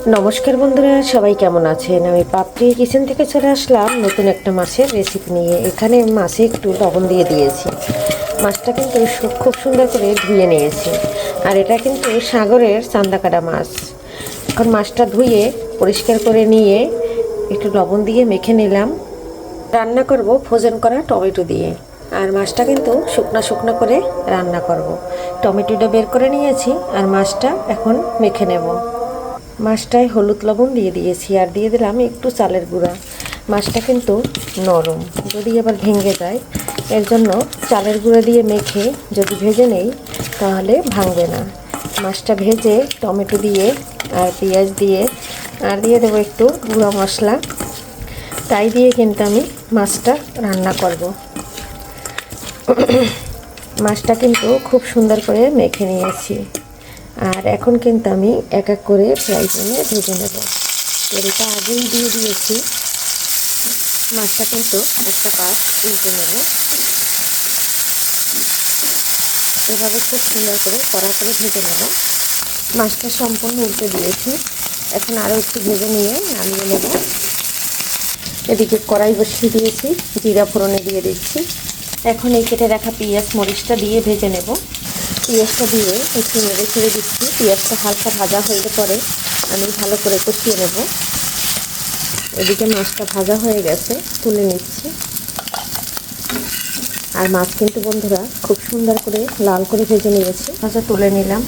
নমস্কার বন্ধুরা, সবাই কেমন আছেন? আমি পাপড়ি কিচেন থেকে চলে আসলাম নতুন একটা মাছের রেসিপি নিয়ে। এখানে মাছে একটু লবণ দিয়ে দিয়েছি। মাছটা কিন্তু খুব সুন্দর করে ধুয়ে নিয়েছি। আর এটা কিন্তু সাগরের চান্দাকাটা মাছ। এখন মাছটা ধুয়ে পরিষ্কার করে নিয়ে একটু লবণ দিয়ে মেখে নিলাম। রান্না করব ফ্রোজেন করা টমেটো দিয়ে। আর মাছটা কিন্তু শুকনো শুকনো করে রান্না করব। টমেটোটা বের করে নিয়েছি আর মাছটা এখন মেখে নেব। মাছটায় হলুদ লবণ দিয়ে দিয়েছি আর দিয়ে দিলাম একটু চালের গুঁড়া। মাছটা কিন্তু নরম, যদি আবার ভেঙে যায়, এর জন্য চালের গুঁড়া দিয়ে মেখে যদি ভেজে নেই তাহলে ভাঙবে না। মাছটা ভেজে টমেটো দিয়ে আর পেঁয়াজ দিয়ে আর দিয়ে দেবো একটু গুঁড়া মশলা। তাই দিয়ে কিন্তু আমি মাছটা রান্না করব। মাছটা কিন্তু খুব সুন্দর করে মেখে নিয়েছি। আর এখন কিন্তু আমি এক এক করে ফ্রাই প্যানে ভেজে নেব। তেলটা আগেই দিয়ে দিয়েছি। মাছটা কিন্তু একটা পাশ উল্টে নেব। এভাবে খুব সুন্দর করে কড়া করে ভেজে নেব। মাছটা সম্পূর্ণ উল্টে দিয়েছি। এখন আরও একটু ভেজে নিয়ে নামিয়ে নেব। এদিকে কড়াই বসিয়ে দিয়েছি, জিরা ফোড়নে দিয়ে দিচ্ছি। এখন এই কেটে রাখা পেঁয়াজ মরিচটা দিয়ে ভেজে নেব। পেঁয়াজটা দিয়ে একটু নেড়ে ছেড়ে দিচ্ছি। পেঁয়াজটা হালকা ভাজা হয়ে পরে আমি ভালো করে কষিয়ে নেব। এদিকে মাছটা ভাজা হয়ে গেছে, তুলে নিচ্ছি। আর মাছ কিন্তু বন্ধুরা খুব সুন্দর করে লাল করে ভেজে নিয়েছি। ভাজা তুলে নিলাম।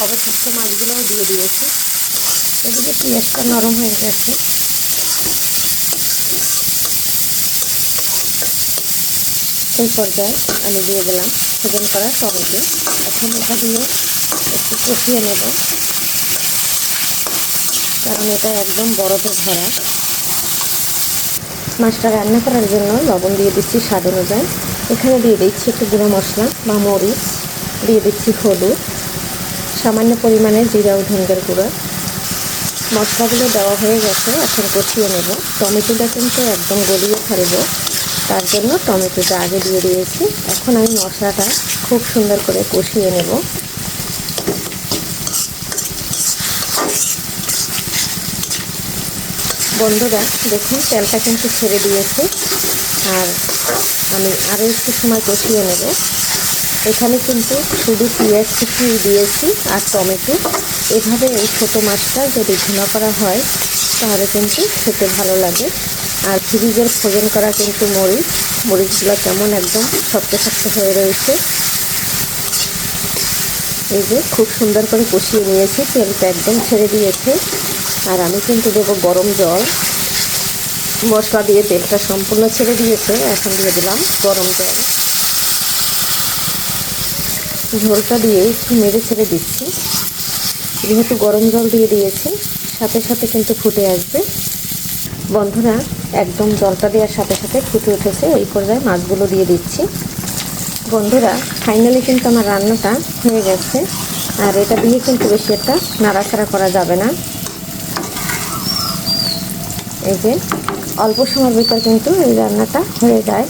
অবশিষ্ট মাছগুলোও দিয়ে দিয়েছি। এদিকে পেঁয়াজটা নরম হয়ে গেছে। এই পর্যায়ে আমি দিয়ে দিলাম ফ্রোজেন করা টমেটো। এখন এটা দিয়ে একটু কষিয়ে নেব, কারণ এটা একদম বরফে ভরা। মাছটা রান্না করার জন্য লবণ দিয়ে দিচ্ছি স্বাদ অনুযায়ী। এখানে দিয়ে দিচ্ছি একটু গুঁড়ো মশলা বা মরিচ, দিয়ে দিচ্ছি হলুদ, সামান্য পরিমাণে জিরা ও ধনিয়ার গুঁড়ো। মশলাগুলো দেওয়া হয়ে গেছে, এখন কষিয়ে নেব। টমেটোটা কিন্তু একদম গলিয়ে ফেলব, তার জন্য টমেটোটা আগে দিয়ে দিয়েছি। এখন আমি মশলাটা খুব সুন্দর করে কষিয়ে নেব। বন্ধুরা দেখুন, তেলটা কিন্তু ছেড়ে দিয়েছে। আর আমি আরও একটু সময় কষিয়ে নেব। এখানে কিন্তু শুধু পেঁয়াজ কুচিয়ে দিয়েছি আর টমেটো। এভাবে এই ছোটো মাছটা যদি ভুনা করা হয় তাহলে কিন্তু খেতে ভালো লাগে। আর ফ্রিজের ফ্রোজেন করা কিন্তু মরিচগুলো কেমন একদম শক্ত শক্ত হয়ে রয়েছে। এই যে খুব সুন্দর করে কষিয়ে নিয়েছি, তেলটা একদম ছেড়ে দিয়েছে। আর আমি কিন্তু দেবো গরম জল। মশলা দিয়ে তেলটা সম্পূর্ণ ছেড়ে দিয়েছে, এখন দিয়ে দিলাম গরম জল। ঝোলটা দিয়ে একটু নেড়ে ছেড়ে দিচ্ছি। যেহেতু গরম জল দিয়ে দিয়েছি, সাথে সাথে কিন্তু ফুটে আসবে। বন্ধুরা একদম জলটা দেওয়ার সাথে সাথে ফুটে উঠেছে। এই পর্যায়ে মাছগুলো দিয়ে দিচ্ছি। বন্ধুরা ফাইনালি কিন্তু আমার রান্নাটা হয়ে গেছে। আর এটা দিয়ে কিন্তু বেশি একটা নাড়াচাড়া করা যাবে না। এই যে অল্প সময়ের ভিতর কিন্তু এই রান্নাটা হয়ে যায়।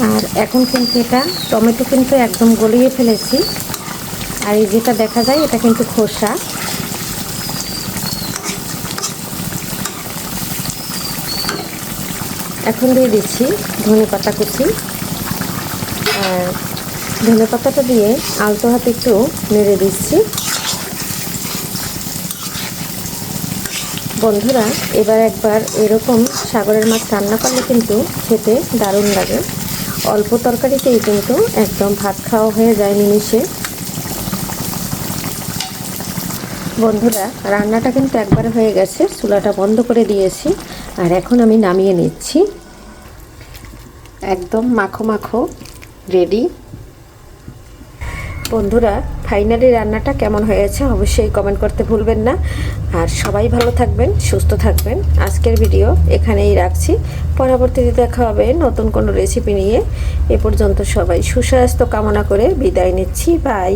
আর এখন কিন্তু এটা টমেটো কিন্তু একদম গলিয়ে ফেলেছি। আর এই যেটা দেখা যায় এটা কিন্তু খোসা। এখন দিয়ে দিচ্ছি ধনেপাতা কুচি। আর ধনেপাতাটা দিয়ে আলতো হাতে একটু নেড়ে দিচ্ছি। বন্ধুরা এবার একবার এরকম সাগরের মাছ রান্না করলে কিন্তু খেতে দারুণ লাগে। অল্প তরকারিতেই কিন্তু একদম ভাত খাওয়া হয়ে যায় নিমিষে। বন্ধুরা রান্নাটা কিন্তু একবার হয়ে গেছে, চুলাটা বন্ধ করে দিয়েছি। আর এখন আমি নামিয়ে নিচ্ছি। একদম মাখো মাখো রেডি। বন্ধুরা ফাইনালি রান্নাটা কেমন হয়েছে অবশ্যই কমেন্ট করতে ভুলবেন না। আর সবাই ভালো থাকবেন, সুস্থ থাকবেন। আজকের ভিডিও এখানেই রাখছি। পরবর্তীতে দেখা হবে নতুন কোনো রেসিপি নিয়ে। এ পর্যন্ত সবাই সুস্বাস্থ্য কামনা করে বিদায় নিচ্ছি। বাই।